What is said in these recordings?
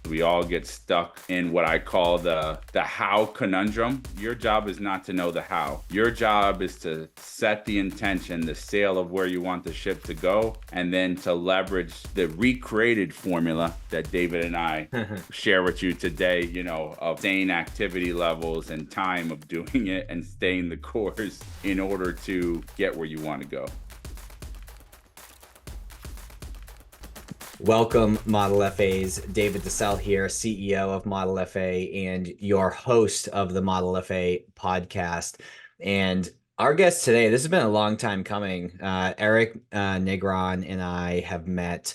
We all get stuck in what I call the how conundrum. Your job is not to know the how. Your job is to set the intention, the sail of where you want the ship to go, and then to leverage the recreated formula that David and I share with you today, of staying activity levels and time of doing it and staying the course in order to get where you want to go. Welcome, Model FAs. David DeSalle here, CEO of Model FA and your host of the Model FA podcast. And our guest today, this has been a long time coming. Eric Negron and I have met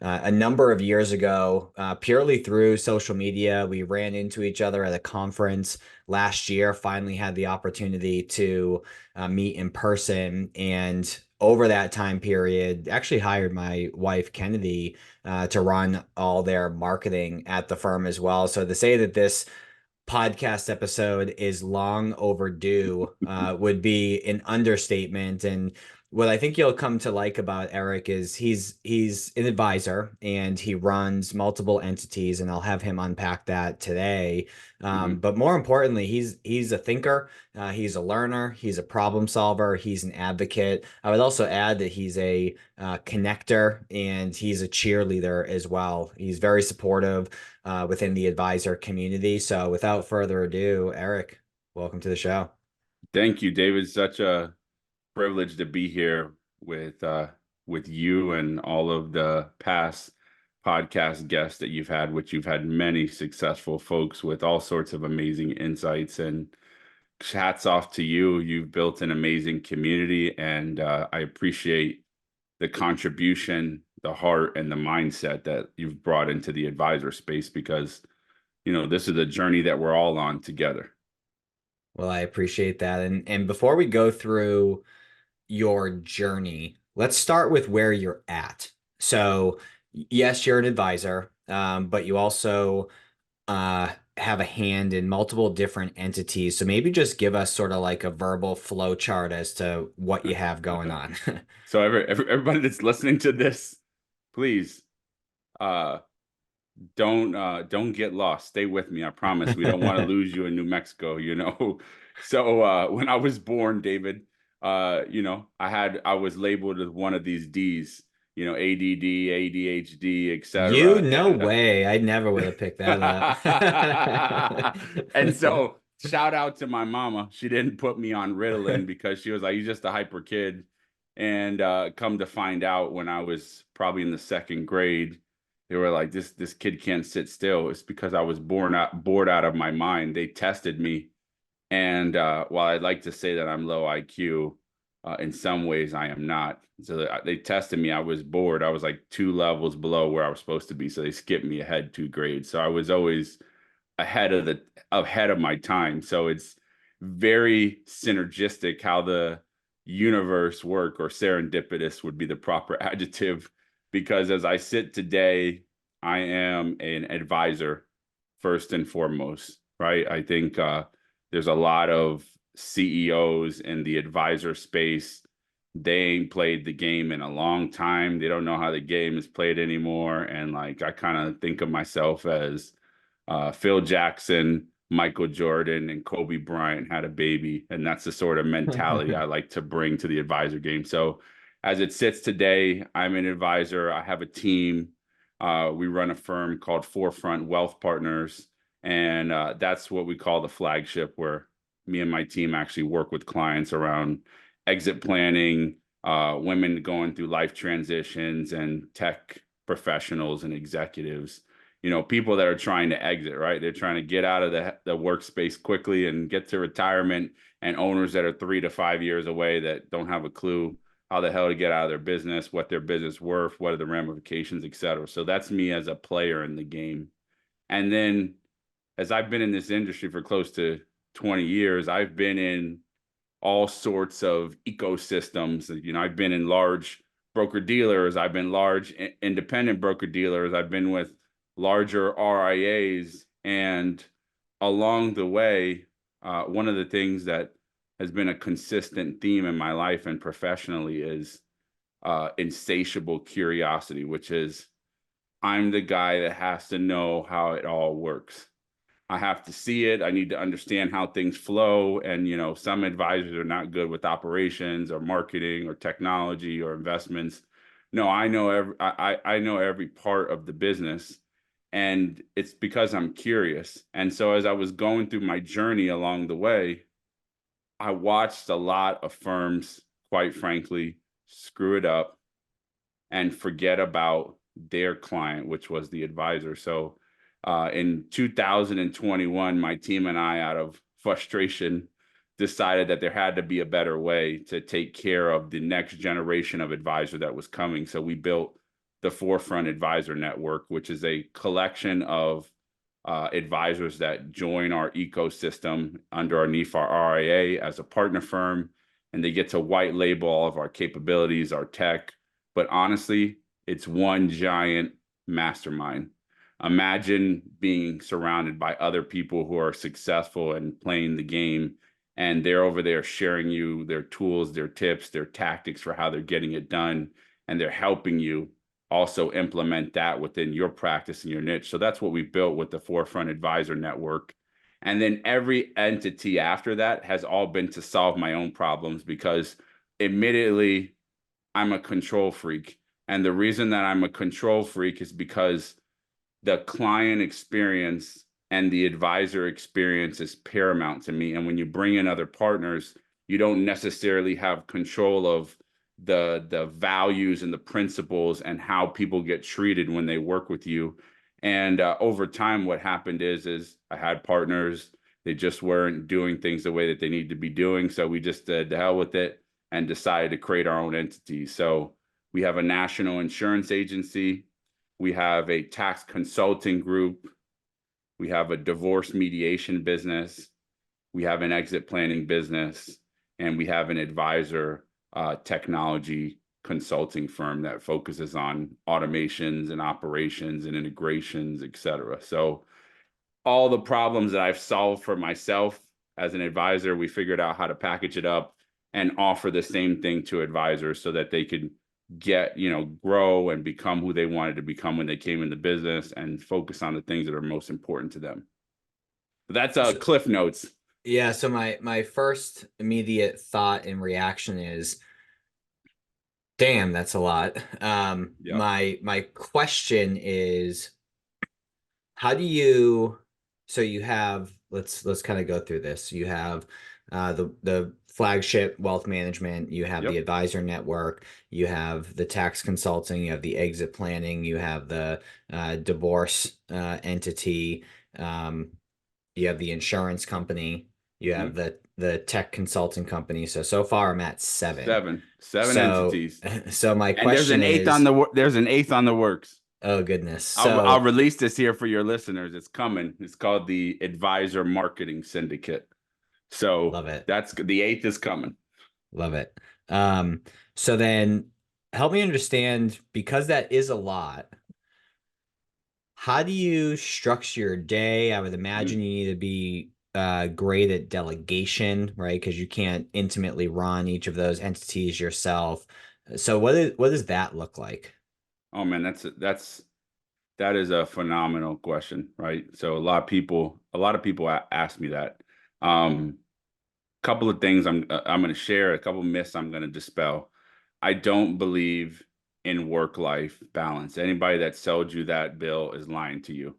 a number of years ago, purely through social media. We ran into each other at a conference last year, finally had the opportunity to meet in person. And over that time period, actually hired my wife, Kennedy, to run all their marketing at the firm as well. So to say that this podcast episode is long overdue would be an understatement. And what I think you'll come to like about Eric is he's an advisor and he runs multiple entities, and I'll have him unpack that today. But more importantly, he's a thinker, he's a learner, he's a problem solver, he's an advocate. I would also add that he's a connector and he's a cheerleader as well. He's very supportive within the advisor community. So without further ado, Eric, welcome to the show. Thank you, David. Such a privilege to be here with you and all of the past podcast guests that you've had, which you've had many successful folks with all sorts of amazing insights, and hats off to you. You've built an amazing community, and I appreciate the contribution, the heart, and the mindset that you've brought into the advisor space, because this is a journey that we're all on together. Well, I appreciate that. And before we go through your journey, let's start with where you're at. So yes, you're an advisor, but you also have a hand in multiple different entities. So maybe just give us sort of like a verbal flow chart as to what you have going on. So everybody that's listening to this, please don't get lost. Stay with me. I promise. We don't want to lose you in New Mexico, So when I was born, David, I was labeled as one of these D's, ADD, ADHD, etc. No way. I never would have picked that up. And so shout out to my mama. She didn't put me on Ritalin because she was like, you're just a hyper kid. And come to find out, when I was probably in the second grade, they were like, this kid can't sit still. It's because I was bored out of my mind. They tested me. And while I'd like to say that I'm low IQ, in some ways I am not. So they tested me. I was bored. I was like 2 levels below where I was supposed to be. So they skipped me ahead 2 grades. So I was always ahead of my time. So it's very synergistic how the universe work, or serendipitous would be the proper adjective, because as I sit today, I am an advisor first and foremost, right? I think there's a lot of CEOs in the advisor space. They ain't played the game in a long time. They don't know how the game is played anymore. And like, I kind of think of myself as Phil Jackson, Michael Jordan, and Kobe Bryant had a baby. And that's the sort of mentality I like to bring to the advisor game. So as it sits today, I'm an advisor. I have a team. We run a firm called Forefront Wealth Partners. And that's what we call the flagship, where me and my team actually work with clients around exit planning, women going through life transitions, and tech professionals and executives, people that are trying to exit, right? They're trying to get out of the workspace quickly and get to retirement, and owners that are 3 to 5 years away that don't have a clue how the hell to get out of their business, what their business worth, what are the ramifications, et cetera. So that's me as a player in the game. And then, as I've been in this industry for close to 20 years, I've been in all sorts of ecosystems. I've been in large broker dealers. I've been large independent broker dealers. I've been with larger RIAs. And along the way, one of the things that has been a consistent theme in my life and professionally is insatiable curiosity, which is I'm the guy that has to know how it all works. I have to see it. I need to understand how things flow. And, some advisors are not good with operations or marketing or technology or investments. No, I know every part of the business, and it's because I'm curious. And so as I was going through my journey along the way, I watched a lot of firms, quite frankly, screw it up and forget about their client, which was the advisor. So in 2021, my team and I, out of frustration, decided that there had to be a better way to take care of the next generation of advisor that was coming. So we built the Forefront Advisor Network, which is a collection of advisors that join our ecosystem under our NIFAR RIA as a partner firm, and they get to white label all of our capabilities, our tech. But honestly, it's one giant mastermind. Imagine being surrounded by other people who are successful and playing the game, and they're over there sharing you their tools, their tips, their tactics for how they're getting it done, and they're helping you also implement that within your practice and your niche. So that's what we built with the Forefront Advisor Network. And then every entity after that has all been to solve my own problems, because admittedly, I'm a control freak. And the reason that I'm a control freak is because the client experience and the advisor experience is paramount to me. And when you bring in other partners, you don't necessarily have control of the values and the principles and how people get treated when they work with you. And over time, what happened is I had partners, they just weren't doing things the way that they need to be doing. So we just did the hell with it and decided to create our own entity. So we have a national insurance agency, we have a tax consulting group, we have a divorce mediation business, we have an exit planning business, and we have an advisor technology consulting firm that focuses on automations and operations and integrations, et cetera. So all the problems that I've solved for myself as an advisor, we figured out how to package it up and offer the same thing to advisors so that they could get, grow and become who they wanted to become when they came in the business and focus on the things that are most important to them. That's Cliff Notes. Yeah. So my first immediate thought and reaction is, damn, that's a lot. Yeah. My question is, how do you, so you have, let's kind of go through this. You have the flagship wealth management, you have the advisor network, you have the tax consulting, you have the exit planning, you have the divorce entity, you have the insurance company, you have the tech consulting company. So far I'm at seven entities. So my question there's an eighth there's an eighth on the works. Oh goodness. So I'll release this here for your listeners. It's coming. It's called the Advisor Marketing Syndicate. So love it. That's the eighth is coming. Love it. So then help me understand, because that is a lot, how do you structure your day? I would imagine you need to be great at delegation, right? Because you can't intimately run each of those entities yourself. So what does that look like? Oh man, that is a phenomenal question, right? So a lot of people ask me that. Couple of things I'm going to share, a couple of myths I'm going to dispel. I don't believe in work-life balance. Anybody that sold you that bill is lying to you.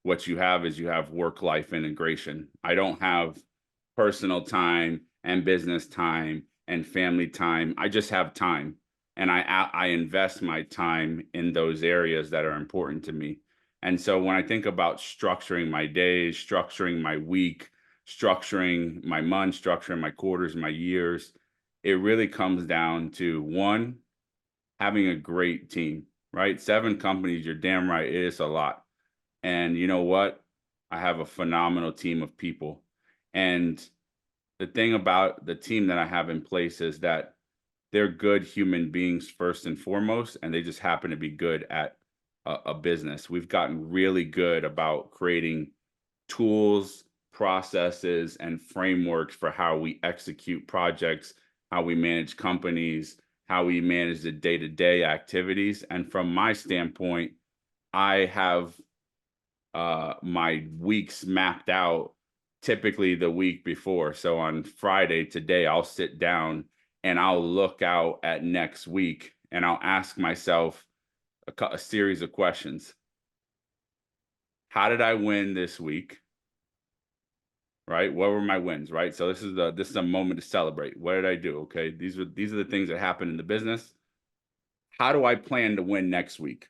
What you have is you have work-life integration. I don't have personal time and business time and family time. I just have time. And I invest my time in those areas that are important to me. And so when I think about structuring my days, structuring my week, structuring my months, structuring my quarters, my years, it really comes down to one, having a great team, right? 7 companies, you're damn right, it is a lot. And you know what? I have a phenomenal team of people. And the thing about the team that I have in place is that they're good human beings first and foremost, and they just happen to be good at a business. We've gotten really good about creating tools, processes, and frameworks for how we execute projects, how we manage companies, how we manage the day-to-day activities. And from my standpoint, I have my weeks mapped out typically the week before. So on Friday, today, I'll sit down and I'll look out at next week and I'll ask myself a series of questions. How did I win this week? Right? What were my wins? Right? So this is a moment to celebrate. What did I do? Okay. These are the things that happen in the business. How do I plan to win next week?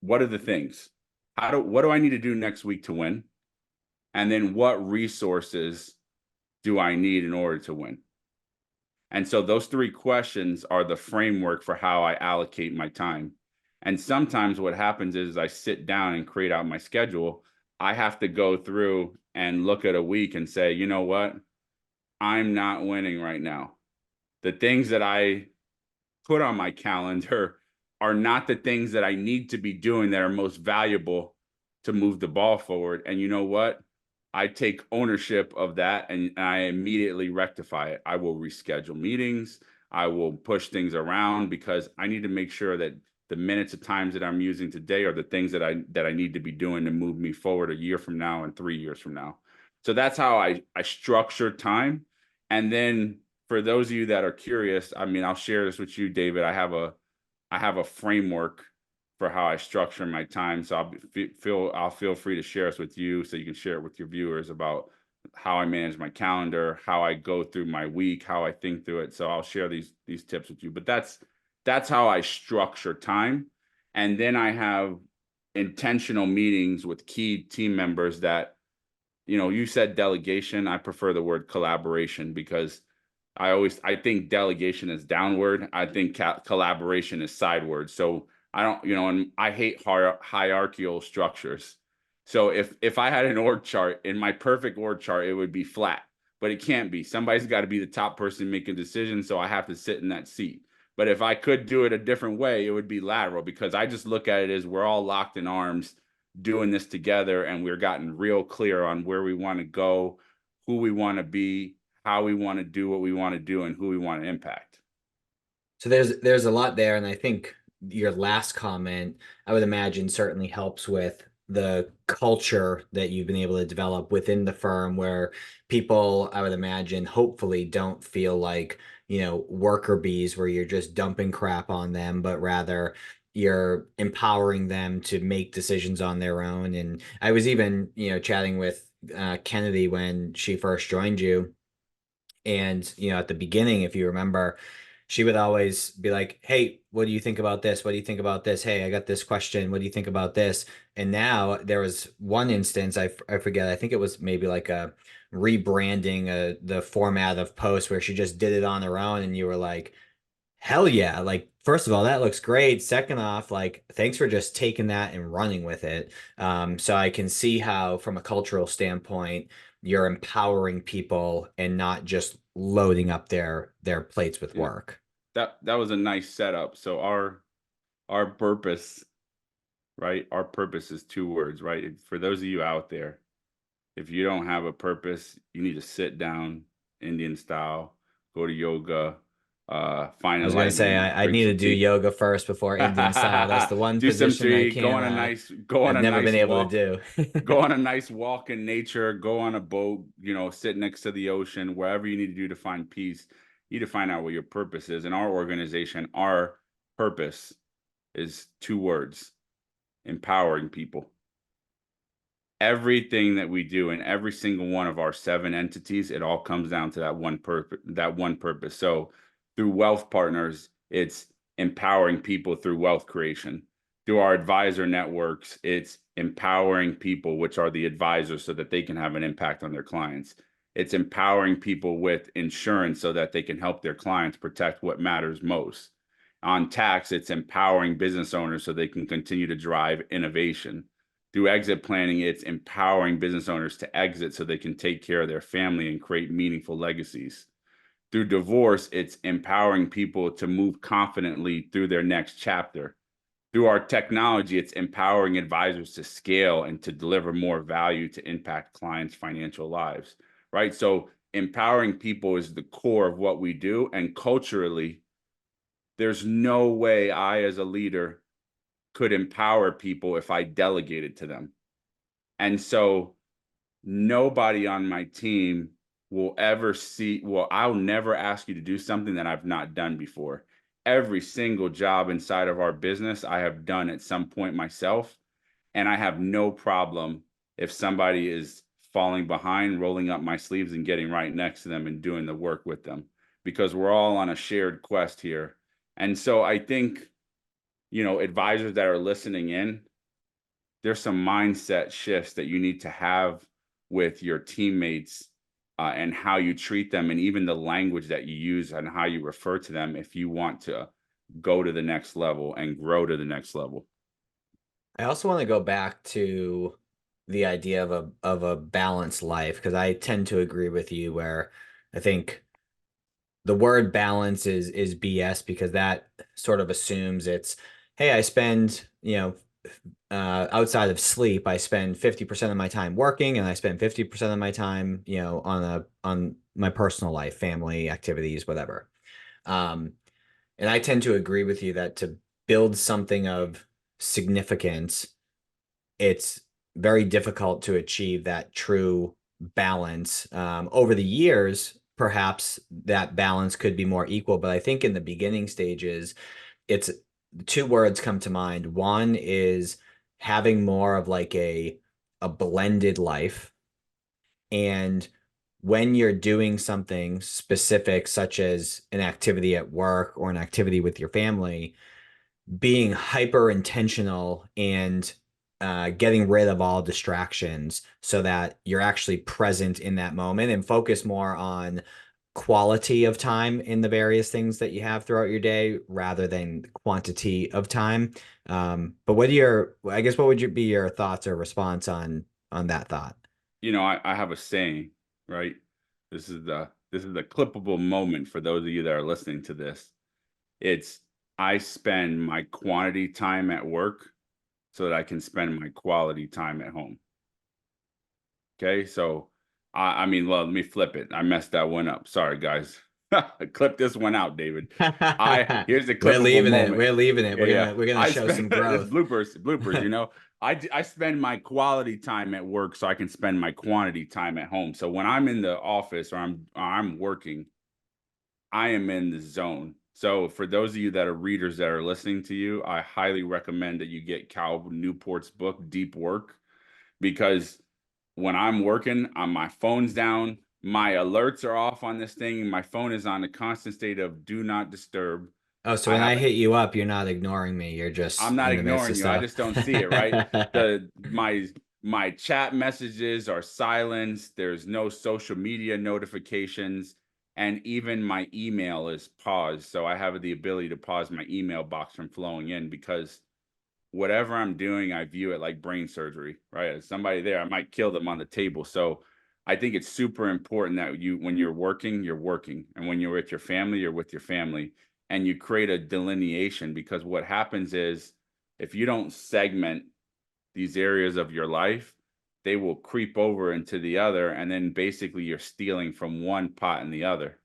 What are the things? What do I need to do next week to win? And then what resources do I need in order to win? And so those three questions are the framework for how I allocate my time. And sometimes what happens is I sit down and create out my schedule. I have to go through and look at a week and say, you know what? I'm not winning right now. The things that I put on my calendar are not the things that I need to be doing that are most valuable to move the ball forward. And you know what? I take ownership of that and I immediately rectify it. I will reschedule meetings. I will push things around because I need to make sure that the minutes of times that I'm using today are the things that I need to be doing to move me forward a year from now and 3 years from now. So that's how I structure time. And then for those of you that are curious, I mean, I'll share this with you, David. I have a framework for how I structure my time. So I'll feel free to share this with you so you can share it with your viewers about how I manage my calendar, how I go through my week, how I think through it. So I'll share these tips with you. But that's how I structure time. And then I have intentional meetings with key team members that, you said delegation. I prefer the word collaboration because I think delegation is downward. I think collaboration is sideward. So I don't, and I hate hierarchical structures. So if I had an org chart, in my perfect org chart, it would be flat, but it can't be. Somebody's got to be the top person making decisions. So I have to sit in that seat. But if I could do it a different way, it would be lateral because I just look at it as we're all locked in arms doing this together and we're gotten real clear on where we want to go, who we want to be, how we want to do what we want to do, and who we want to impact. So there's a lot there, and I think your last comment, I would imagine, certainly helps with the culture that you've been able to develop within the firm, where people, I would imagine, hopefully don't feel like, worker bees where you're just dumping crap on them, but rather you're empowering them to make decisions on their own. And I was even, chatting with Kennedy when she first joined you. And, at the beginning, if you remember, she would always be like, "Hey, what do you think about this? What do you think about this? Hey, I got this question. What do you think about this?" And now there was one instance, I forget, I think it was maybe like a rebranding the format of post where she just did it on her own. And you were like, hell yeah. Like, first of all, that looks great. Second off, like, thanks for just taking that and running with it. So I can see how, from a cultural standpoint, you're empowering people and not just loading up their plates with Yeah, work. that was a nice setup. So our purpose, right? Our purpose is two words, right? For those of you out there, if you don't have a purpose, you need to sit down, Indian style, go to yoga, find I was gonna say enlightenment, I drink need to some do tea. yoga first before Indian style. That's the one Do some position tea, go on I've a never been nice able to walk, do. go on a nice walk in nature, go on a boat, sit next to the ocean, wherever you need to do to find peace. You need to find out what your purpose is. In our organization, our purpose is two words: empowering people. Everything that we do in every single one of our 7 entities, it all comes down to that one purpose. So through Wealth Partners, it's empowering people through wealth creation. Through our advisor networks, it's empowering people, which are the advisors, so that they can have an impact on their clients. It's empowering people with insurance so that they can help their clients protect what matters most. On tax, it's empowering business owners so they can continue to drive innovation. Through exit planning, it's empowering business owners to exit so they can take care of their family and create meaningful legacies. Through divorce, it's empowering people to move confidently through their next chapter. Through our technology, it's empowering advisors to scale and to deliver more value to impact clients' financial lives, right? So empowering people is the core of what we do. And culturally, there's no way I, as a leader, could empower people if I delegated to them. And so nobody on my team will ever see, well, I'll never ask you to do something that I've not done before. Every single job inside of our business, I have done at some point myself. And I have no problem if somebody is falling behind, rolling up my sleeves and getting right next to them and doing the work with them, because we're all on a shared quest here. And so I think, advisors that are listening in, there's some mindset shifts that you need to have with your teammates, and how you treat them, and even the language that you use and how you refer to them if you want to go to the next level and grow to the next level. I also want to go back to the idea of a balanced life, because I tend to agree with you where I think the word balance is BS, because that sort of assumes it's, hey, I spend, outside of sleep, I spend 50% of my time working, and I spend 50% of my time, on my personal life, family, activities, whatever. And I tend to agree with you that to build something of significance, it's very difficult to achieve that true balance. Over the years, perhaps that balance could be more equal, but I think in the beginning stages, it's two words come to mind. One is having more of like a blended life. And when you're doing something specific, such as an activity at work or an activity with your family, being hyper intentional and getting rid of all distractions so that you're actually present in that moment and focus more on quality of time in the various things that you have throughout your day rather than quantity of time. But I guess, what would be your thoughts or response on that thought? I have a saying, right? This is the clippable moment for those of you that are listening to this. It's, I spend my quantity time at work so that I can spend my quality time at home. Okay, so well, let me flip it. I messed that one up. Sorry, guys. Clip this one out, David. Here's the We're clippable leaving it. moment. We're leaving it. Yeah, yeah. We're gonna I show spend some this growth. bloopers. I spend my quality time at work so I can spend my quantity time at home. So when I'm in the office or I'm working, I am in the zone. So for those of you that are readers that are listening to you, I highly recommend that you get Cal Newport's book, Deep Work, because when I'm working, my phone's down, my alerts are off on this thing, my phone is on a constant state of do not disturb. Oh, so I when I have hit you up, you're not ignoring me. You're I'm just not in the midst of ignoring you. I stuff. just don't see it, right? My chat messages are silenced. There's no social media notifications, and even my email is paused. So I have the ability to pause my email box from flowing in, because whatever I'm doing, I view it like brain surgery, right? As somebody there, I might kill them on the table. So I think it's super important that when you're working, you're working. And when you're with your family, you're with your family. And you create a delineation, because what happens is, if you don't segment these areas of your life, they will creep over into the other. And then basically you're stealing from one pot and the other.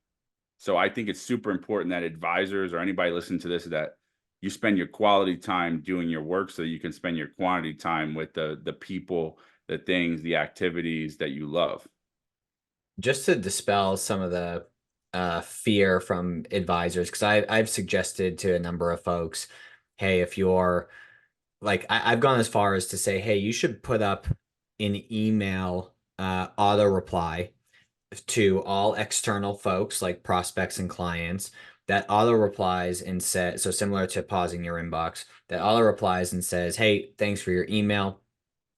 So I think it's super important that advisors or anybody listening to this, that you spend your quality time doing your work so that you can spend your quantity time with the people, the things, the activities that you love. Just to dispel some of the fear from advisors, because I've suggested to a number of folks, hey, if you're like, I've gone as far as to say, hey, you should put up an email auto reply to all external folks like prospects and clients, that auto replies and says, so similar to pausing your inbox, that auto replies and says, hey, thanks for your email.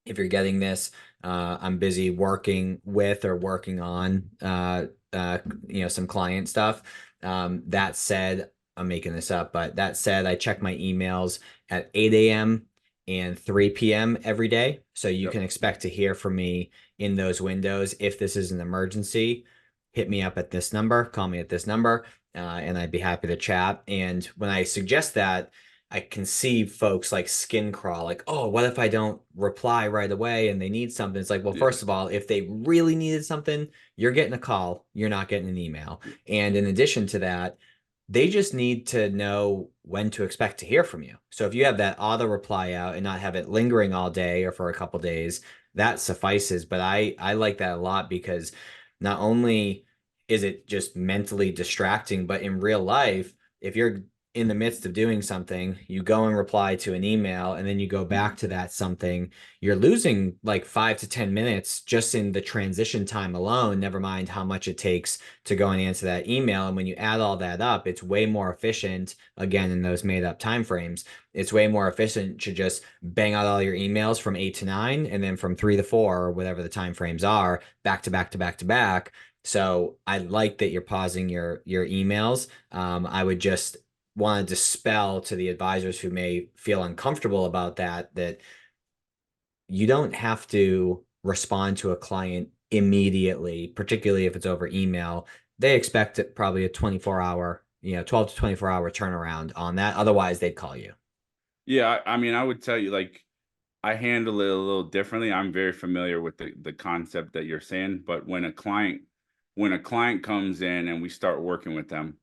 If you're getting this, I'm busy working with or working on some client stuff. That said, I'm making this up, but that said, I check my emails at 8 a.m. and 3 p.m. every day. So you Yep. can expect to hear from me in those windows. If this is an emergency, hit me up at this number, call me at this number, and I'd be happy to chat. And when I suggest that, I can see folks like skin crawl, like, oh, what if I don't reply right away and they need something? It's like, well, Yeah. first of all, if they really needed something, you're getting a call, you're not getting an email. Yeah. And in addition to that, They just need to know when to expect to hear from you. So if you have that auto reply out and not have it lingering all day or for a couple days, that suffices. But I like that a lot because not only is it just mentally distracting, but in real life, if you're in the midst of doing something, you go and reply to an email and then you go back to that something, you're losing like 5 to 10 minutes just in the transition time alone, never mind how much it takes to go and answer that email. And when you add all that up, it's way more efficient, again, in those made up time frames. It's way more efficient to just bang out all your emails from 8 to 9 and then from 3 to 4 or whatever the time frames are, back to back to back to back. So I like that you're pausing your emails. I would just want to dispel to the advisors who may feel uncomfortable about that you don't have to respond to a client immediately, particularly if it's over email. They expect it probably a 24-hour, 12 to 24-hour turnaround on that. Otherwise, they'd call you. Yeah, I mean, I would tell you, like, I handle it a little differently. I'm very familiar with the concept that you're saying, but when a client comes in and we start working with them,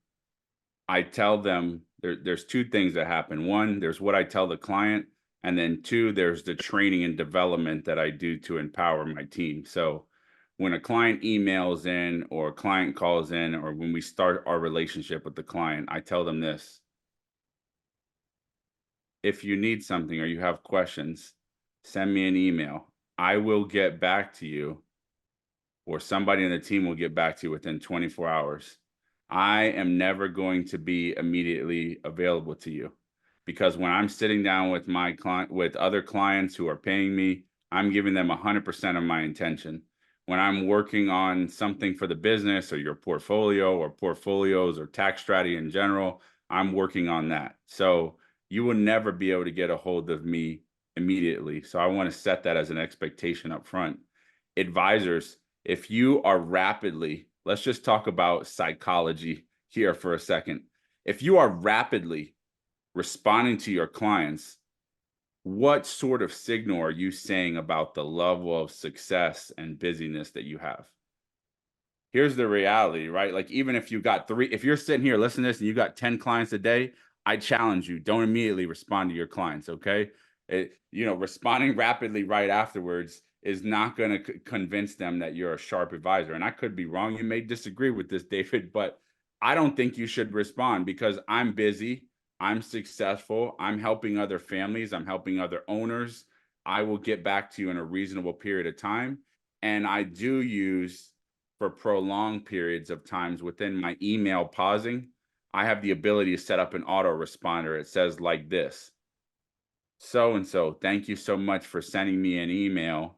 I tell them there's two things that happen. One, there's what I tell the client, and then two, there's the training and development that I do to empower my team. So when a client emails in or a client calls in, or when we start our relationship with the client, I tell them this: if you need something or you have questions, send me an email. I will get back to you, or somebody in the team will get back to you within 24 hours. I am never going to be immediately available to you, because when I'm sitting down with my client, with other clients who are paying me, I'm giving them 100% of my intention. When I'm working on something for the business or your portfolio or portfolios or tax strategy in general, I'm working on that. So you will never be able to get a hold of me immediately. So I want to set that as an expectation up front. Advisors, if you are rapidly, let's just talk about psychology here for a second. If you are rapidly responding to your clients, what sort of signal are you saying about the level of success and busyness that you have? Here's the reality, right? Like, even if you got three, if you're sitting here listening to this and you got 10 clients a day, I challenge you, don't immediately respond to your clients, okay? Responding rapidly right afterwards is not going to convince them that you're a sharp advisor. And I could be wrong. You may disagree with this, David, but I don't think you should respond, because I'm busy. I'm successful. I'm helping other families. I'm helping other owners. I will get back to you in a reasonable period of time. And I do use, for prolonged periods of times within my email pausing, I have the ability to set up an autoresponder. It says like this: so and so, thank you so much for sending me an email.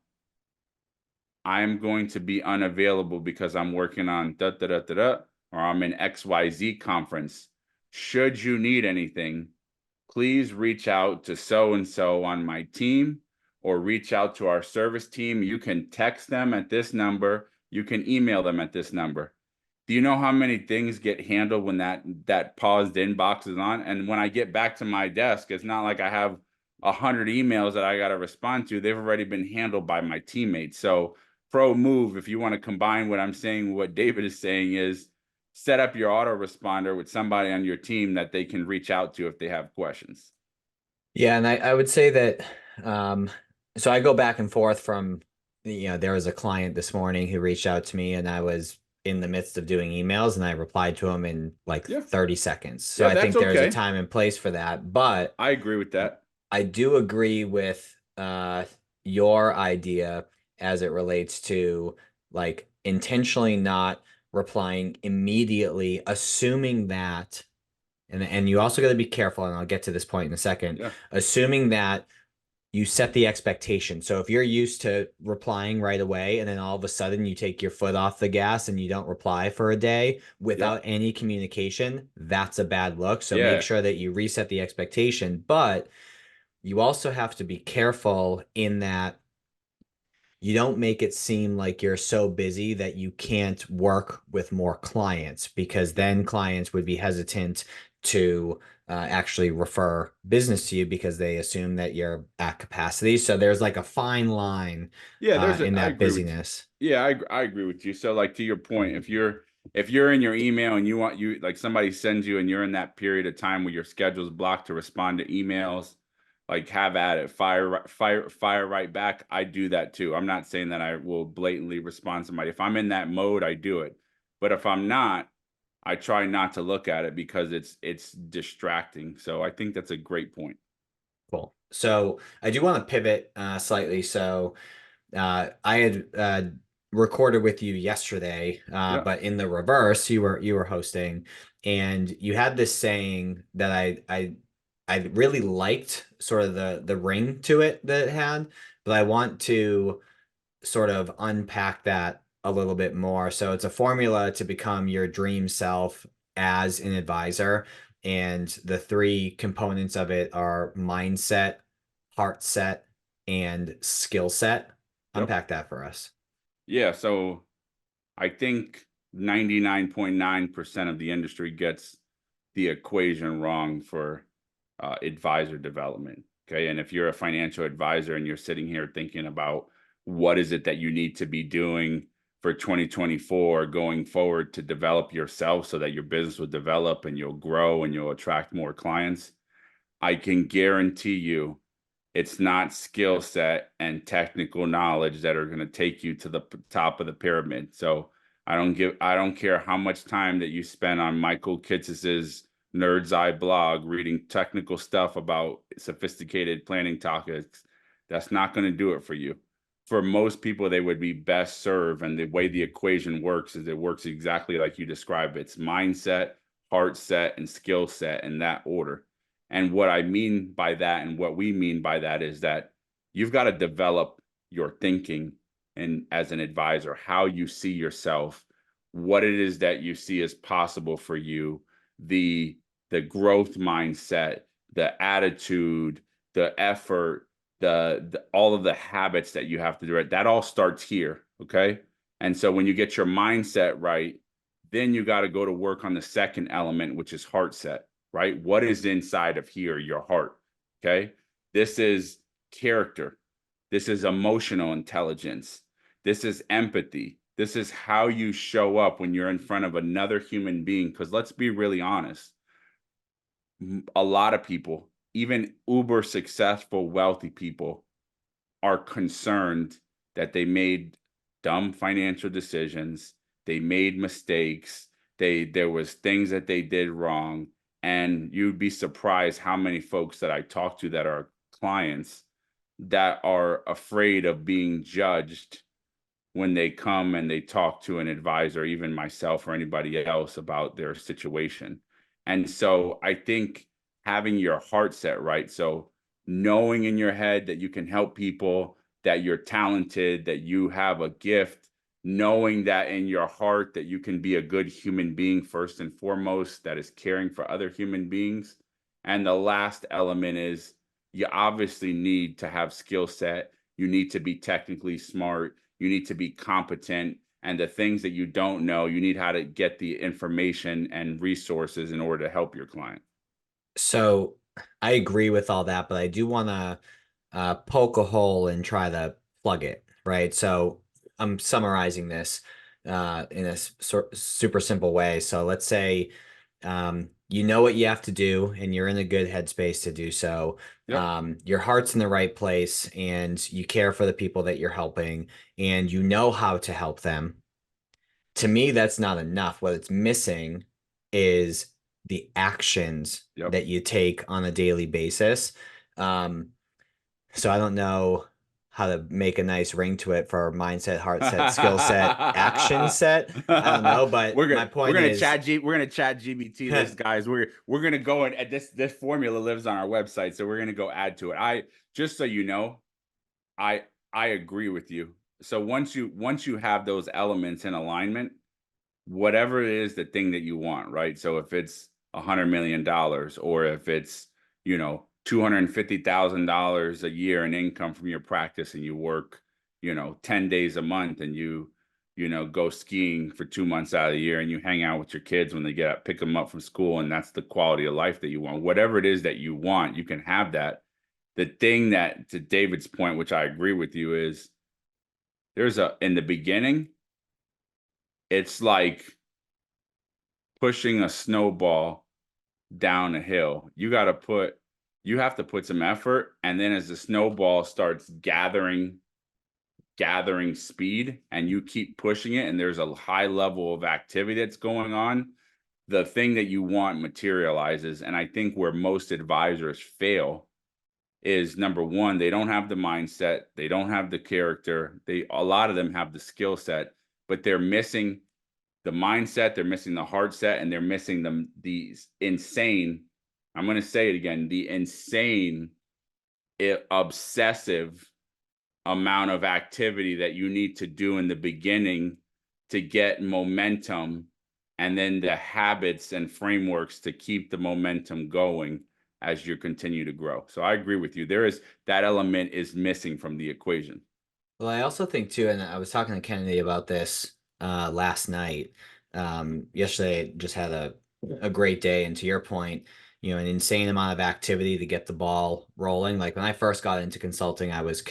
I am going to be unavailable because I'm working on da da da da da, or I'm in XYZ conference. Should you need anything, please reach out to so and so on my team, or reach out to our service team. You can text them at this number, you can email them at this number. Do you know how many things get handled when that paused inbox is on? And when I get back to my desk, it's not like I have 100 emails that I got to respond to. They've already been handled by my teammates. So pro move, if you want to combine what I'm saying, what David is saying, is set up your autoresponder with somebody on your team that they can reach out to if they have questions. Yeah, and I would say that so I go back and forth from there was a client this morning who reached out to me and I was in the midst of doing emails and I replied to him in like Yeah. 30 seconds. So Yeah, I that's think there's a okay. time and place for that, but I agree with that. I do agree with your idea as it relates to like intentionally not replying immediately, assuming that, and you also got to be careful, and I'll get to this point in a second, Yeah. assuming that you set the expectation. So if you're used to replying right away and then all of a sudden you take your foot off the gas and you don't reply for a day without Yep. any communication, that's a bad look. So make Yeah. sure that you reset the expectation, but you also have to be careful in that you don't make it seem like you're so busy that you can't work with more clients, because then clients would be hesitant to actually refer business to you because they assume that you're at capacity. So there's like a fine line Yeah, in I that agree with you. busyness. Yeah, I agree with you. So, like, to your point, if if you're in your email and you like somebody sends you and you're in that period of time where your schedule's blocked to respond to emails, like have at it, fire right back. I do that too. I'm not saying that I will blatantly respond to somebody. If I'm in that mode, I do it. But if I'm not, I try not to look at it because it's distracting. So I think that's a great point. Cool. So I do want to pivot slightly. So I had recorded with you yesterday, Yeah. but in the reverse, you were hosting, and you had this saying that I really liked, sort of the ring to it that it had, but I want to sort of unpack that a little bit more. So it's a formula to become your dream self as an advisor. And the three components of it are mindset, heart set, and skill set. Yep. Unpack that for us. Yeah. So I think 99.9% of the industry gets the equation wrong for advisor development. Okay. And if you're a financial advisor and you're sitting here thinking about what is it that you need to be doing for 2024 going forward to develop yourself so that your business will develop and you'll grow and you'll attract more clients, I can guarantee you it's not skill set and technical knowledge that are going to take you to the top of the pyramid. So I don't care how much time that you spend on Michael Kitzis's Nerd's Eye blog reading technical stuff about sophisticated planning topics. That's not going to do it for you. For most people, they would be best served. And the way the equation works is it works exactly like you described. It's mindset, heart set, and skill set in that order. And what I mean by that, and what we mean by that, is that you've got to develop your thinking and as an advisor, how you see yourself, what it is that you see as possible for you, the growth mindset, the attitude, the effort, the all of the habits that you have to do. Right, that all starts here. Okay, and so when you get your mindset right, then you got to go to work on the second element, which is heart set. Right? What is inside of here, your heart? Okay. This is character. This is emotional intelligence. This is empathy. This is how you show up when you're in front of another human being. Because let's be really honest, a lot of people, even uber successful, wealthy people, are concerned that they made dumb financial decisions, they made mistakes, there was things that they did wrong, and you'd be surprised how many folks that I talk to that are clients that are afraid of being judged when they come and they talk to an advisor, even myself or anybody else, about their situation. And so I think having your heart set right, so knowing in your head that you can help people, that you're talented, that you have a gift, knowing that in your heart that you can be a good human being first and foremost, that is caring for other human beings. And the last element is you obviously need to have skill set. You need to be technically smart. You need to be competent. And the things that you don't know, you need how to get the information and resources in order to help your client. So I agree with all that, but I do want to poke a hole and try to plug it, right? So I'm summarizing this in a super simple way. So let's say you know what you have to do and you're in a good headspace to do so. Yep. Your heart's in the right place and you care for the people that you're helping and you know how to help them. To me, that's not enough. What it's missing is the actions Yep. that you take on a daily basis. Um, so I don't know how to make a nice ring to it for mindset, heart set, skill set, action set. I don't know, but my point is, We're gonna chat GBT this, guys. We're gonna go and this formula lives on our website, so we're gonna go add to it. I just so you know, I I agree with you. So once you have those elements in alignment, whatever it is the thing that you want, right? So if it's $100 million, or if it's, $250,000 a year in income from your practice, and you work, 10 days a month, and go skiing for 2 months out of the year, and you hang out with your kids when they get up, pick them up from school, and that's the quality of life that you want. Whatever it is that you want, you can have that. The thing that, to David's point, which I agree with you, is in the beginning, it's like pushing a snowball down a hill. You have to put some effort, and then as the snowball starts gathering speed and you keep pushing it and there's a high level of activity that's going on, the thing that you want materializes. And I think where most advisors fail is, number one, they don't have the mindset, they don't have the character, a lot of them have the skill set, but they're missing the mindset, they're missing the heart set, and they're missing these insane, I'm going to say it again, the insane, obsessive amount of activity that you need to do in the beginning to get momentum, and then the habits and frameworks to keep the momentum going as you continue to grow. So I agree with you. That element is missing from the equation. Well, I also think too, and I was talking to Kennedy about this last night. Yesterday, just had a great day, and to your point, an insane amount of activity to get the ball rolling. Like when I first got into consulting, I was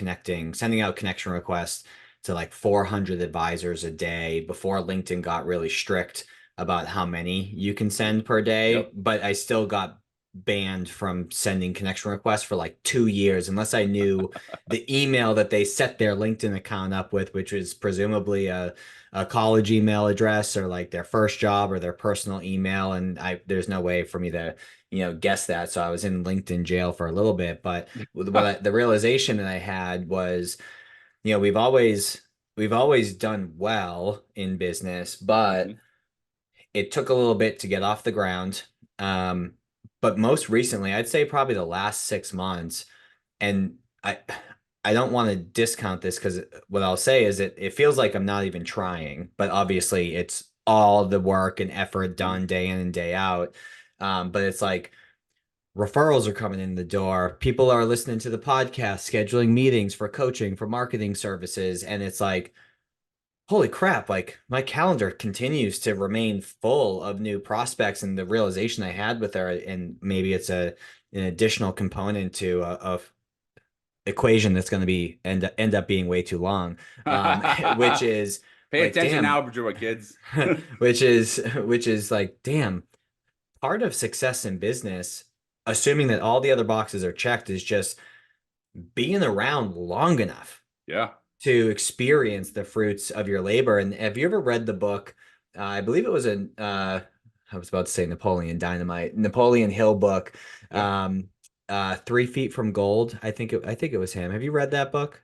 sending out connection requests to like 400 advisors a day before LinkedIn got really strict about how many you can send per day. Yep. But I still got banned from sending connection requests for like 2 years unless I knew the email that they set their LinkedIn account up with, which was presumably a college email address or like their first job or their personal email. And there's no way for me to, guess that. So I was in LinkedIn jail for a little bit. But the realization that I had was, we've always done well in business, but Mhm. it took a little bit to get off the ground. Um, but most recently, I'd say probably the last 6 months, and I don't want to discount this because what I'll say is it feels like I'm not even trying, but obviously it's all the work and effort Mhm. done day in and day out. But it's like referrals are coming in the door. People are listening to the podcast, scheduling meetings for coaching, for marketing services, and it's like, holy crap, like my calendar continues to remain full of new prospects, and the realization I had with her, and maybe it's an additional component to a equation that's going to be end up being way too long, which is Pay like, attention, damn, algebra, kids. which is like, damn, part of success in business, assuming that all the other boxes are checked, is just being around long enough Yeah. to experience the fruits of your labor. And have you ever read the book? I believe it was I was about to say Napoleon Hill book, Yeah. 3 Feet from Gold. I think it was him. Have you read that book?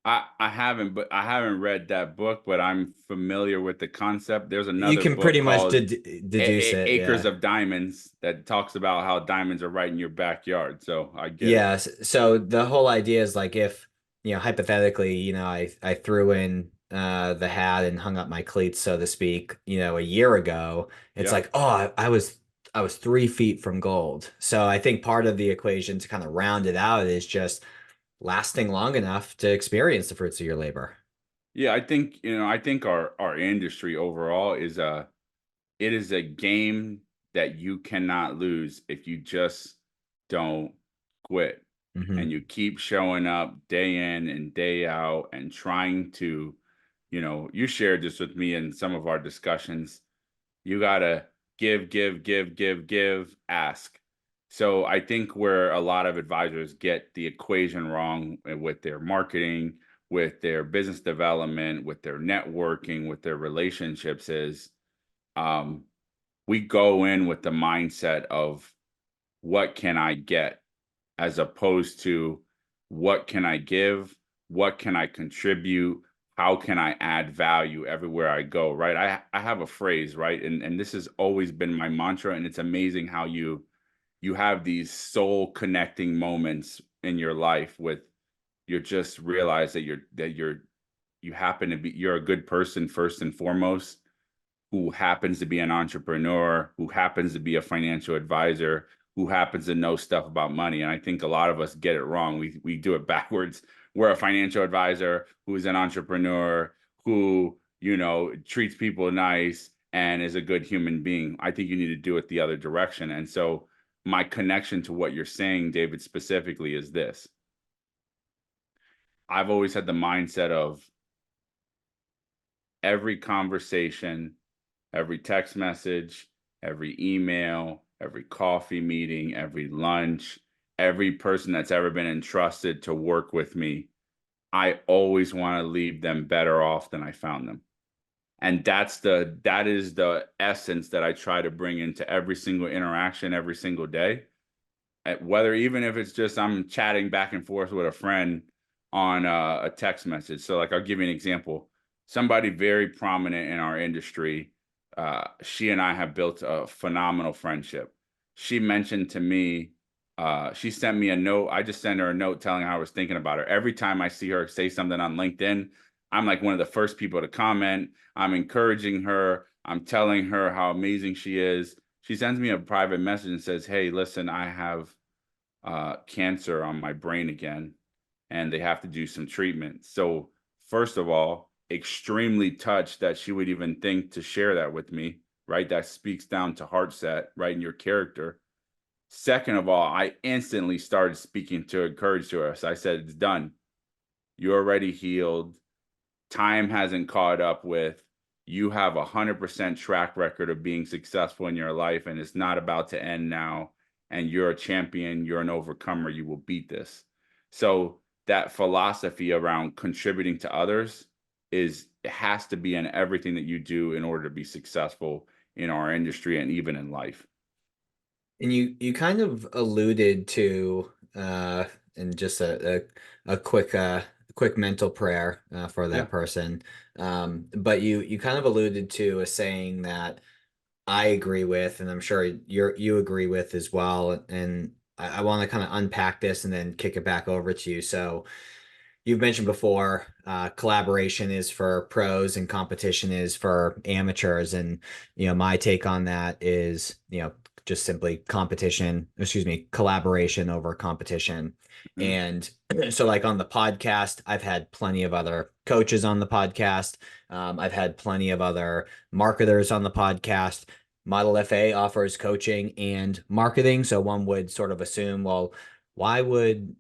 I haven't, but I haven't read that book, but I'm familiar with the concept. There's You another can book pretty much called deduce it. Acres Yeah. of Diamonds that talks about how diamonds are right in your backyard. So I get it. Yes. So the whole idea is like if, hypothetically, I threw in the hat and hung up my cleats, so to speak, a year ago, it's Yeah. like, oh, I was 3 feet from gold. So I think part of the equation to kind of round it out is just lasting long enough to experience the fruits of your labor. Yeah, I think our industry overall it is a game that you cannot lose if you just don't quit and Hmm. you keep showing up day in and day out and trying to, you shared this with me in some of our discussions. You got to give, ask. So I think where a lot of advisors get the equation wrong with their marketing, with their business development, with their networking, with their relationships is, um, we go in with the mindset of what can I get, as opposed to what can I give, what can I contribute, how can I add value everywhere I go, right? I have a phrase, right? And this has always been my mantra, and it's amazing how you have these soul connecting moments in your life with, you just realize that you happen to be, you're a good person first and foremost, who happens to be an entrepreneur, who happens to be a financial advisor, who happens to know stuff about money. And I think a lot of us get it wrong. We do it backwards. We're a financial advisor who's an entrepreneur who, treats people nice and is a good human being. I think you need to do it the other direction. And so my connection to what you're saying, David, specifically is this. I've always had the mindset of every conversation, every text message, every email, every coffee meeting, every lunch, every person that's ever been entrusted to work with me, I always want to leave them better off than I found them. And that is the essence that I try to bring into every single interaction every single day. Whether even if it's just I'm chatting back and forth with a friend on a text message. So like I'll give you an example. Somebody very prominent in our industry, she and I have built a phenomenal friendship. She mentioned to me, she sent me a note. I just sent her a note telling her I was thinking about her. Every time I see her say something on LinkedIn, I'm like one of the first people to comment. I'm encouraging her. I'm telling her how amazing she is. She sends me a private message and says, "Hey, listen, I have cancer on my brain again, and they have to do some treatment." So, first of all, extremely touched that she would even think to share that with me, right? That speaks down to heart set, right? In your character. Second of all, I instantly started speaking to encourage to her. So I said, "It's done. You're already healed. Time hasn't caught up with. You have 100% track record of being successful in your life, and it's not about to end now. And you're a champion. You're an overcomer. You will beat this." So that philosophy around contributing to others is has to be in everything that you do in order to be successful in our industry and even in life. And you kind of alluded to and just a quick mental prayer for Yeah. that person. But you kind of alluded to a saying that I agree with, and I'm sure you agree with as well. And I want to kind of unpack this and then kick it back over to you. So you've mentioned before, collaboration is for pros and competition is for amateurs. And, my take on that is, just simply collaboration over competition. Mhm. And so, like on the podcast, I've had plenty of other coaches on the podcast. I've had plenty of other marketers on the podcast. Model FA offers coaching and marketing. So one would sort of assume, well, why would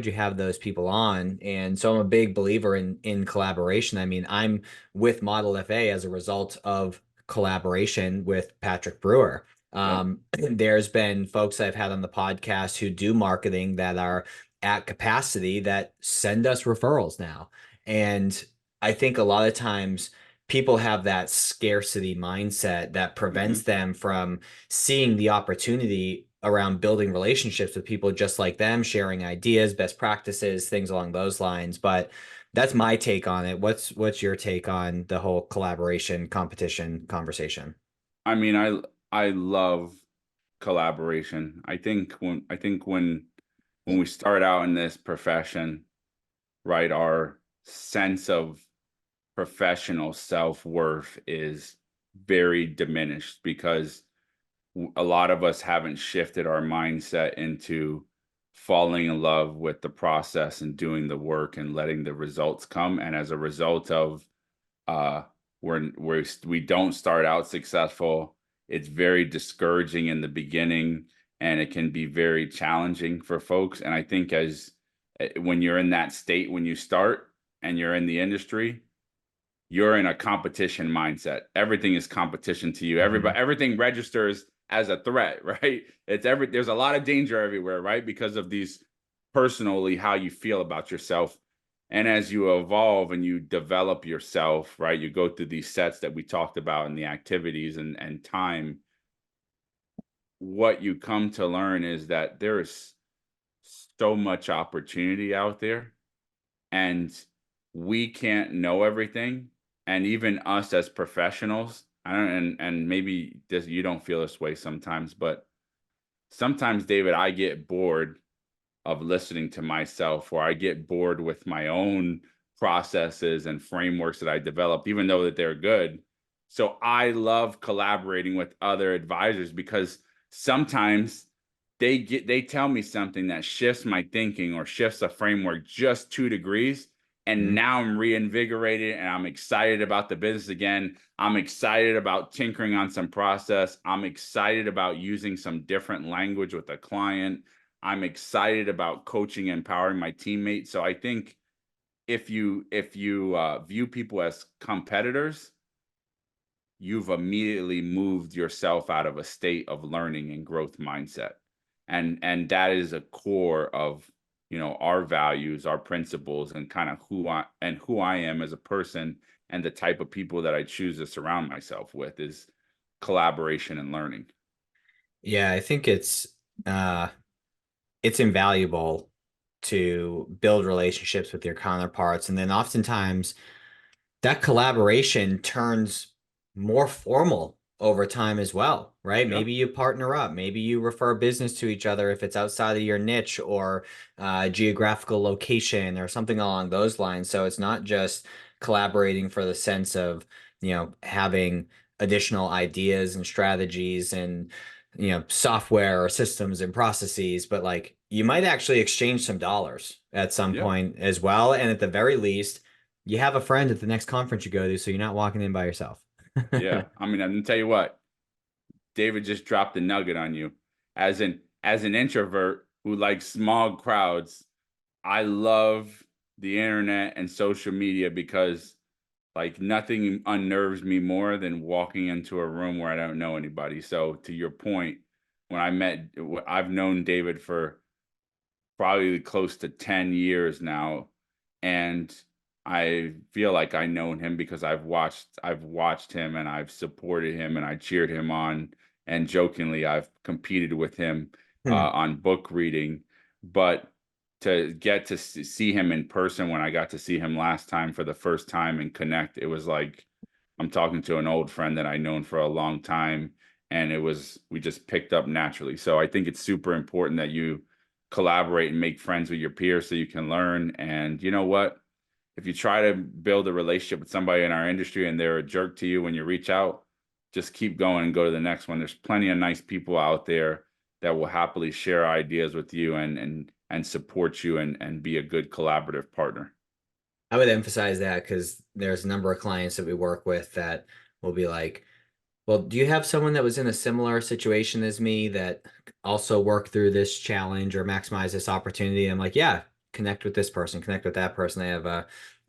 you have those people on? And so I'm a big believer in collaboration. I mean, I'm with Model FA as a result of collaboration with Patrick Brewer. Yep. There's been folks I've had on the podcast who do marketing that are at capacity that send us referrals now. And I think a lot of times people have that scarcity mindset that prevents Mhm. them from seeing the opportunity around building relationships with people just like them, sharing ideas, best practices, things along those lines. But that's my take on it. What's your take on the whole collaboration competition conversation? I mean, I love collaboration. I think when we start out in this profession, right, our sense of professional self-worth is very diminished because a lot of us haven't shifted our mindset into falling in love with the process and doing the work and letting the results come. And as a result of uh we don't start out successful, it's very discouraging in the beginning, and it can be very challenging for folks. And I think when you're in that state, when you start and you're in the industry, you're in a competition mindset. Everything is competition to you. Mhm. Everything registers as a threat, right? There's a lot of danger everywhere, right? Because of these personally how you feel about yourself. And as you evolve and you develop yourself, right? You go through these sets that we talked about and the activities and time. What you come to learn is that there is so much opportunity out there, and we can't know everything. And even us as professionals, I don't, and maybe this, you don't feel this way sometimes, but sometimes, David, I get bored of listening to myself, or I get bored with my own processes and frameworks that I developed, even though that they're good. So I love collaborating with other advisors because sometimes they tell me something that shifts my thinking or shifts a framework just 2 degrees. And Mhm. now I'm reinvigorated and I'm excited about the business again. I'm excited about tinkering on some process. I'm excited about using some different language with a client. I'm excited about coaching and empowering my teammates. So I think if you view people as competitors, you've immediately moved yourself out of a state of learning and growth mindset. And that is a core of, our values, our principles, and kind of who I am as a person, and the type of people that I choose to surround myself with is collaboration and learning. Yeah, I think it's invaluable to build relationships with your counterparts, and then oftentimes that collaboration turns more formal over time as well, right? Yeah. Maybe you partner up, maybe you refer business to each other if it's outside of your niche or geographical location or something along those lines. So it's not just collaborating for the sense of, having additional ideas and strategies and, software or systems and processes, but like you might actually exchange some dollars at some Yeah. point as well. And at the very least, you have a friend at the next conference you go to, so you're not walking in by yourself. Yeah. I mean, I'm gonna tell you what, David just dropped a nugget on you. As an introvert who likes small crowds, I love the internet and social media because like nothing unnerves me more than walking into a room where I don't know anybody. So to your point, I've known David for probably close to 10 years now, and I feel like I known him because I've watched him, and I've supported him, and I cheered him on, and jokingly I've competed with him on book reading. But to get to see him in person, when I got to see him last time for the first time and connect, it was like I'm talking to an old friend that I known for a long time, and we just picked up naturally. So I think it's super important that you collaborate and make friends with your peers so you can learn. And you know what? If you try to build a relationship with somebody in our industry and they're a jerk to you when you reach out, just keep going and go to the next one. There's plenty of nice people out there that will happily share ideas with you and support you and be a good collaborative partner. I would emphasize that because there's a number of clients that we work with that will be like, well, do you have someone that was in a similar situation as me that also worked through this challenge or maximize this opportunity? I'm like, yeah, connect with this person, connect with that person. I have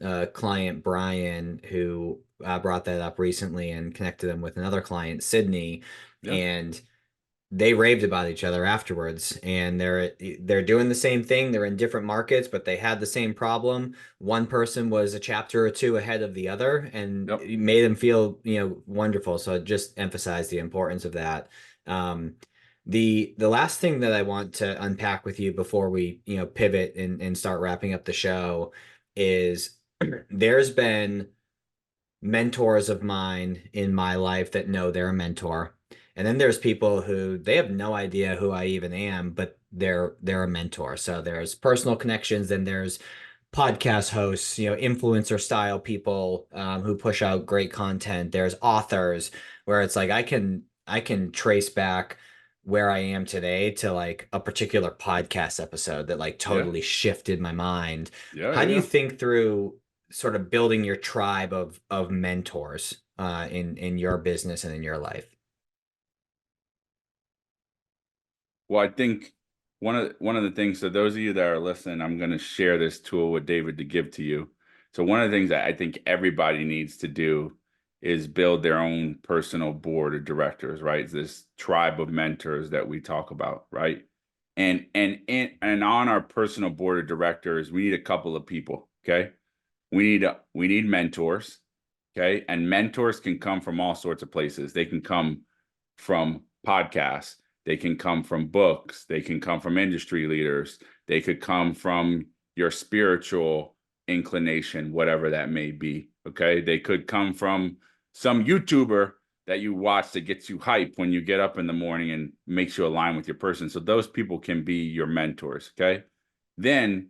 a client, Brian, who brought that up recently and connected them with another client, Sydney, Yeah. and they raved about each other afterwards, and they're doing the same thing. They're in different markets, but they had the same problem. One person was a chapter or two ahead of the other, and Yep. it made them feel, wonderful. So it just emphasized the importance of that. um, the last thing that I want to unpack with you before we, pivot and start wrapping up the show is there's been mentors of mine in my life that know they're a mentor. And then there's people who they have no idea who I even am, but they're a mentor. So there's personal connections, and there's podcast hosts, influencer style people who push out great content. There's authors where it's like I can trace back where I am today to like a particular podcast episode that like Yeah. totally shifted my mind. Yeah. How do you Yeah. think through sort of building your tribe of mentors in your business and in your life? Well, I think one of the things, so those of you that are listening, I'm going to share this tool with David to give to you. So one of the things that I think everybody needs to do is build their own personal board of directors, right? This tribe of mentors that we talk about, right? And on our personal board of directors, we need a couple of people, okay? We need mentors, okay? And mentors can come from all sorts of places. They can come from podcasts, they can come from books, they can come from industry leaders, they could come from your spiritual inclination, whatever that may be. Okay. They could come from some YouTuber that you watch that gets you hype when you get up in the morning and makes you align with your person. So those people can be your mentors. Okay. Then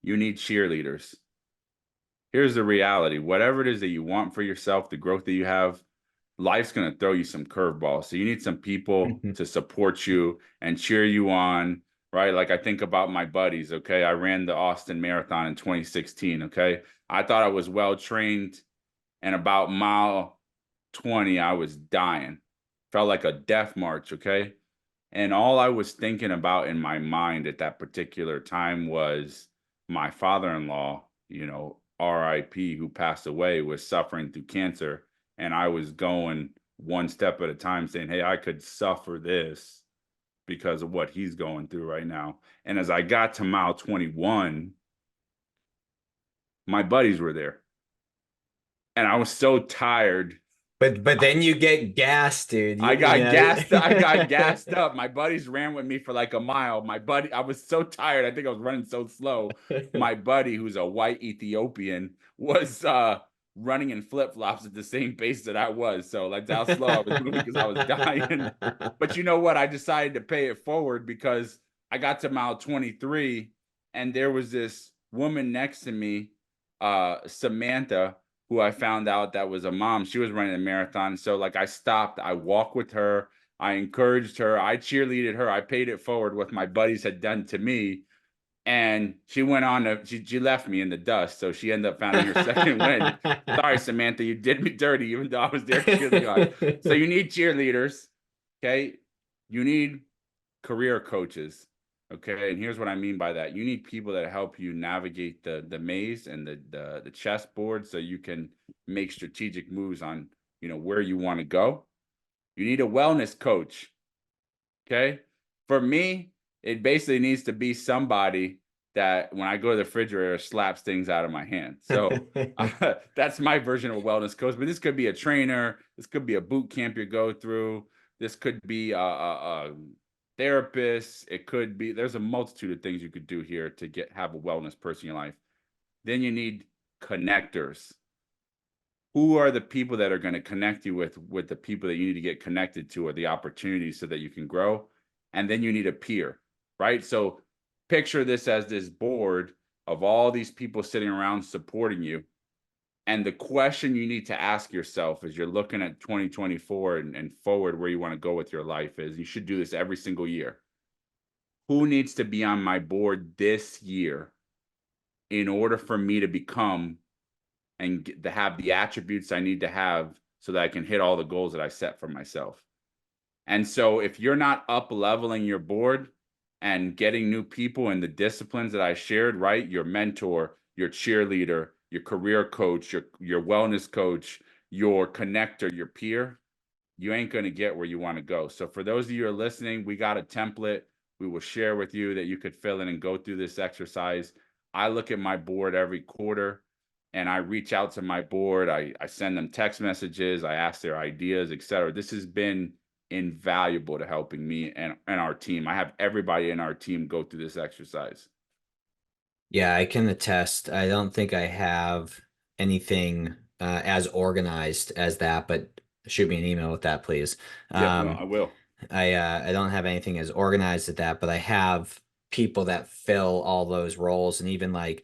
you need cheerleaders. Here's the reality: whatever it is that you want for yourself, the growth that you have, life's going to throw you some curveballs. So you need some people to support you and cheer you on, right? Like I think about my buddies, okay? I ran the Austin Marathon in 2016, okay? I thought I was well trained, and about mile 20, I was dying. Felt like a death march, okay? And all I was thinking about in my mind at that particular time was my father-in-law, RIP, who passed away, was suffering through cancer. And I was going one step at a time, saying, hey, I could suffer this because of what he's going through right now. And as I got to mile 21, my buddies were there. And I was so tired. But then you get gassed, dude. I You got gassed. I got know. gassed up. My buddies ran with me for like a mile. I was so tired. I think I was running so slow. My buddy, who's a white Ethiopian, was running in flip-flops at the same pace that I was. So that's how slow I was moving because I was dying. But you know what? I decided to pay it forward because I got to mile 23 and there was this woman next to me, Samantha, who I found out that was a mom. She was running a marathon. So like I stopped, I walked with her, I encouraged her, I cheerleaded her, I paid it forward what my buddies had done to me. And she went on to she left me in the dust. So she ended up finding her second win. Sorry, Samantha, you did me dirty, even though I was there cheerleading on. So you need cheerleaders. Okay. You need career coaches. Okay, and here's what I mean by that. You need people that help you navigate the maze and the chessboard so you can make strategic moves on, where you want to go. You need a wellness coach. Okay? For me, it basically needs to be somebody that when I go to the refrigerator slaps things out of my hand. So that's my version of a wellness coach. But this could be a trainer. This could be a boot camp you go through. This could be a therapist. It could be, there's a multitude of things you could do here to have a wellness person in your life. Then you need connectors. Who are the people that are going to connect you with the people that you need to get connected to, or the opportunities so that you can grow? And then you need a peer, right? So picture this as this board of all these people sitting around supporting you. And the question you need to ask yourself as you're looking at 2024 and forward where you want to go with your life is, you should do this every single year. Who needs to be on my board this year in order for me to become and to have the attributes I need to have so that I can hit all the goals that I set for myself? And so if you're not up leveling your board and getting new people in the disciplines that I shared, right? Your mentor, your cheerleader, your career coach, your wellness coach, your connector, your peer, you ain't going to get where you want to go. So for those of you who are listening, we got a template we will share with you that you could fill in and go through this exercise. I look at my board every quarter and I reach out to my board. I send them text messages. I ask their ideas, etc. This has been invaluable to helping me and our team. I have everybody in our team go through this exercise. Yeah, I can attest. I don't think I have anything as organized as that, but shoot me an email with that, please. Yep, no, I will. I don't have anything as organized as that, but I have people that fill all those roles, and even like,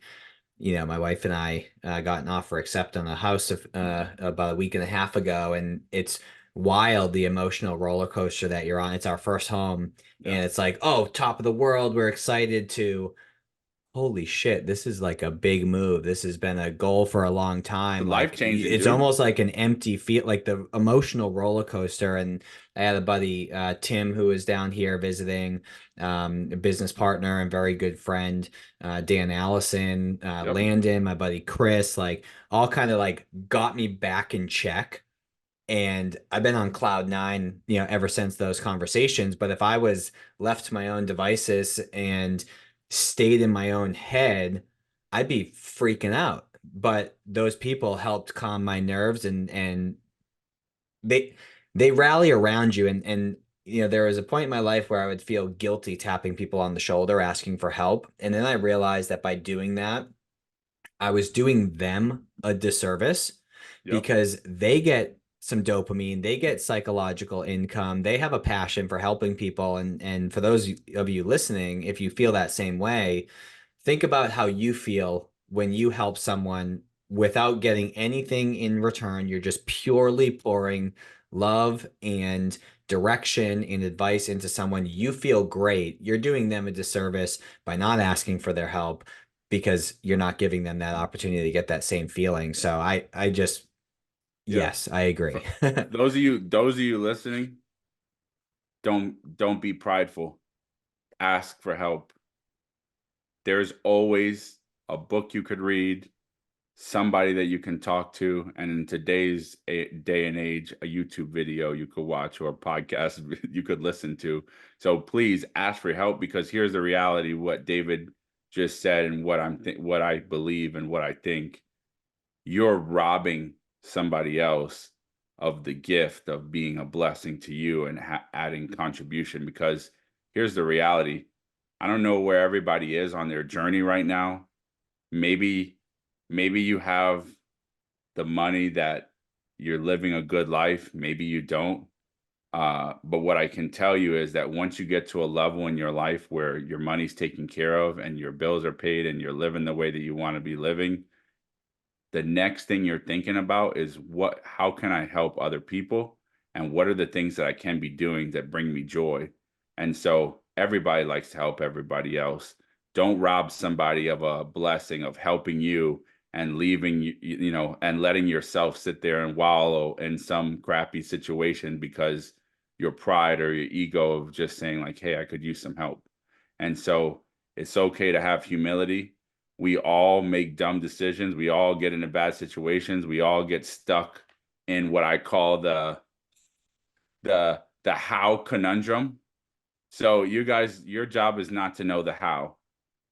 my wife and I got an offer accept on a house about a week and a half ago, and it's wild the emotional roller coaster that you're on. It's our first home, Yeah. and it's like, oh, top of the world, we're excited to. Holy shit, this is like a big move. This has been a goal for a long time. Life Like changing, it's dude. almost like an empty feel, like the emotional roller coaster. And I had a buddy, Tim, who was down here visiting, a business partner and very good friend, Dan Allison, Yep. Landon, my buddy Chris, like all kind of like got me back in check. And I've been on cloud nine, ever since those conversations. But if I was left to my own devices and stayed in my own head, I'd be freaking out. But those people helped calm my nerves, and they they rally around you. And there was a point in my life where I would feel guilty tapping people on the shoulder, asking for help. And then I realized that by doing that, I was doing them a disservice Yep. because they get some dopamine, they get psychological income, they have a passion for helping people. And for those of you listening, if you feel that same way, think about how you feel when you help someone without getting anything in return. You're just purely pouring love and direction and advice into someone. You feel great. You're doing them a disservice by not asking for their help, because you're not giving them that opportunity to get that same feeling. So I just, Yeah. yes, I agree. For those of you listening, don't be prideful. Ask for help. There's always a book you could read. somebody that you can talk to, and in today's day and age, a YouTube video you could watch or a podcast you could listen to. So please ask for help, because here's the reality: what David just said and what I believe and what I think. You're robbing somebody else of the gift of being a blessing to you and adding contribution, because here's the reality: I don't know where everybody is on their journey right now. Maybe maybe you have the money that you're living a good life, maybe you don't. But what I can tell you is that once you get to a level in your life where your money's taken care of and your bills are paid and you're living the way that you want to be living, the next thing you're thinking about is how can I help other people, and what are the things that I can be doing that bring me joy. And so everybody likes to help everybody else. Don't rob somebody of a blessing of helping you and leaving and letting yourself sit there and wallow in some crappy situation because your pride or your ego of just saying like, hey, I could use some help. And so it's okay to have humility. We all make dumb decisions. We all get into bad situations. We all get stuck in what I call the how conundrum. So you guys, your job is not to know the how.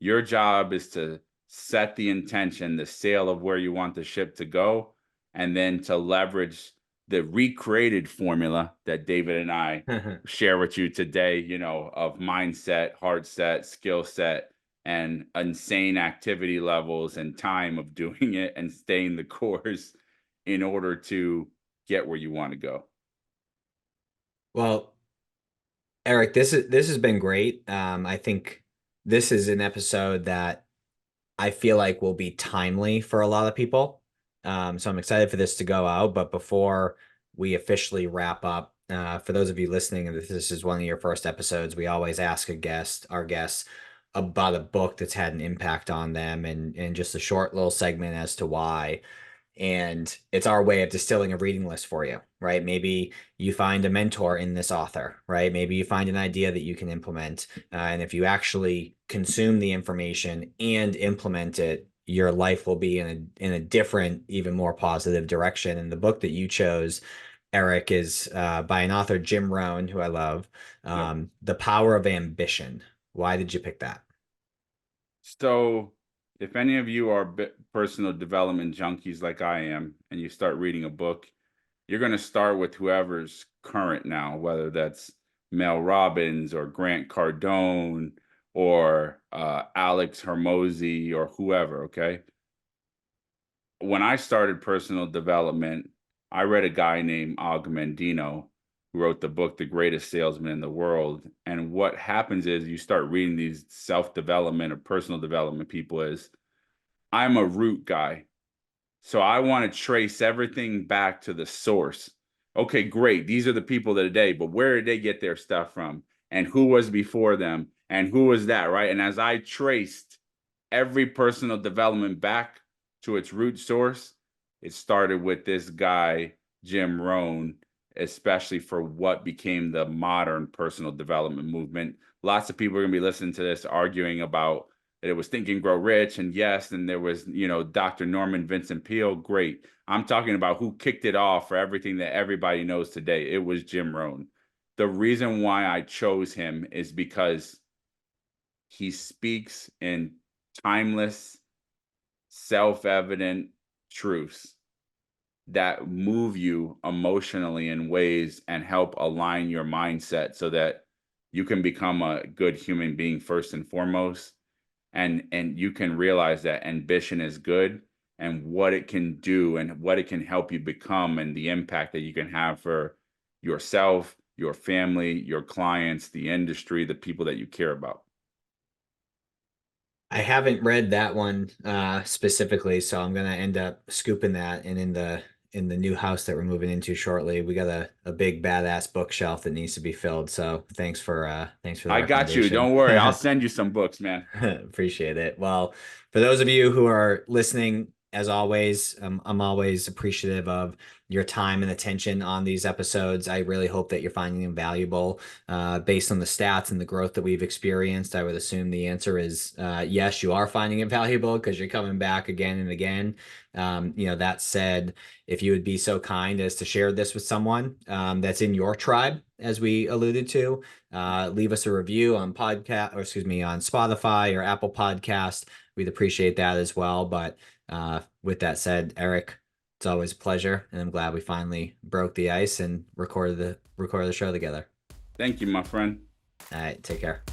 Your job is to set the intention, the sail of where you want the ship to go, and then to leverage the recreated formula that David and I share with you today, of mindset, heart set, skill set, and insane activity levels and time of doing it and staying the course in order to get where you want to go. Well, Eric, this has been great. I think this is an episode that I feel like will be timely for a lot of people. So I'm excited for this to go out. But before we officially wrap up, for those of you listening, and if this is one of your first episodes, we always ask our guests, about a book that's had an impact on them, and just a short little segment as to why. And it's our way of distilling a reading list for you, right? Maybe you find a mentor in this author, right? Maybe you find an idea that you can implement. And if you actually consume the information and implement it, your life will be in a different, even more positive direction. And the book that you chose, Eric, is by an author, Jim Rohn, who I love, Yep. The Power of Ambition. Why did you pick that? So, if any of you are personal development junkies like I am, and you start reading a book, you're going to start with whoever's current now, whether that's Mel Robbins or Grant Cardone or Alex Hermosi or whoever. Okay. When I started personal development, I read a guy named Og Mandino who wrote the book, The Greatest Salesman in the World. And what happens is you start reading these self-development or personal development people is, I'm a root guy. So I want to trace everything back to the source. Okay, great. These are the people of the day, but where did they get their stuff from? And who was before them? And who was that, right? And as I traced every personal development back to its root source, it started with this guy, Jim Rohn, especially for what became the modern personal development movement. Lots of people are going to be listening to this arguing about that it was Think and Grow Rich, and yes, and there was, Dr. Norman Vincent Peale. Great. I'm talking about who kicked it off for everything that everybody knows today. It was Jim Rohn. The reason why I chose him is because he speaks in timeless, self-evident truths that move you emotionally in ways and help align your mindset so that you can become a good human being first and foremost, and you can realize that ambition is good and what it can do and what it can help you become and the impact that you can have for yourself, your family, your clients, the industry, the people that you care about. I haven't read that one specifically, so I'm gonna end up scooping that. And in the new house that we're moving into shortly, we got a big badass bookshelf that needs to be filled. So thanks for the I got you. recommendation. Don't worry. I'll send you some books, man. Appreciate it. Well, for those of you who are listening, as always, I'm always appreciative of your time and attention on these episodes. I really hope that you're finding them valuable. Based on the stats and the growth that we've experienced, I would assume the answer is yes, you are finding it valuable because you're coming back again and again. That said, if you would be so kind as to share this with someone that's in your tribe, as we alluded to, leave us a review on podcast, or excuse me, on Spotify or Apple Podcast. We'd appreciate that as well. But with that said, Eric, it's always a pleasure, and I'm glad we finally broke the ice and recorded the show together. Thank you, my friend. All right, take care.